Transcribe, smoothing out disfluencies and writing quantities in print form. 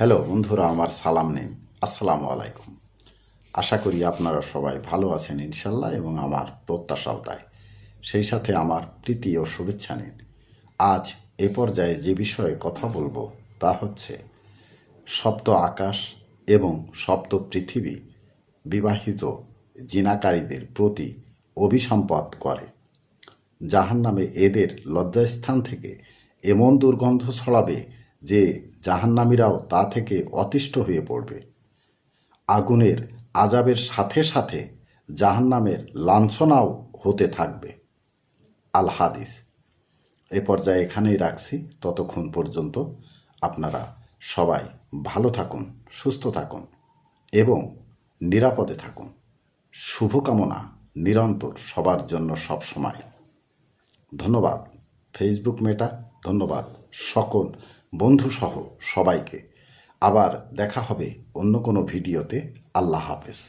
Hello বন্ধুরা, আমার সালাম নিন। আসসালামু আলাইকুম। আশা করি আপনারা সবাই ভালো আছেন ইনশাল্লাহ, এবং আমার প্রত্যাশাও তাই। সেই সাথে আমার প্রীতি ও শুভেচ্ছা নিন। আজ এ পর্যায়ে যে বিষয়ে কথা বলবো তা হচ্ছে সপ্ত আকাশ এবং সপ্ত পৃথিবী বিবাহিত জিনাকারীদের প্রতি অভিসম্পাত করে। জাহান্নামে এদের লজ্জাস্থান থেকে এমন দুর্গন্ধ ছড়াবে যে জাহান্নামীরাও তা থেকে অতিষ্ঠ হয়ে পড়বে। আগুনের আজাবের সাথে সাথে জাহান্নামের লাঞ্ছনাও হতে থাকবে। আল হাদিস। এ পর্যায়ে এখানেই রাখছি। ততক্ষণ পর্যন্ত আপনারা সবাই ভালো থাকুন, সুস্থ থাকুন এবং নিরাপদে থাকুন। শুভকামনা নিরন্তর সবার জন্য সব সময়। ধন্যবাদ ফেসবুক মেটা, ধন্যবাদ সকল বন্ধুসহ সবাইকে। আবার দেখা হবে অন্য কোনো ভিডিওতে। আল্লাহ হাফেজ।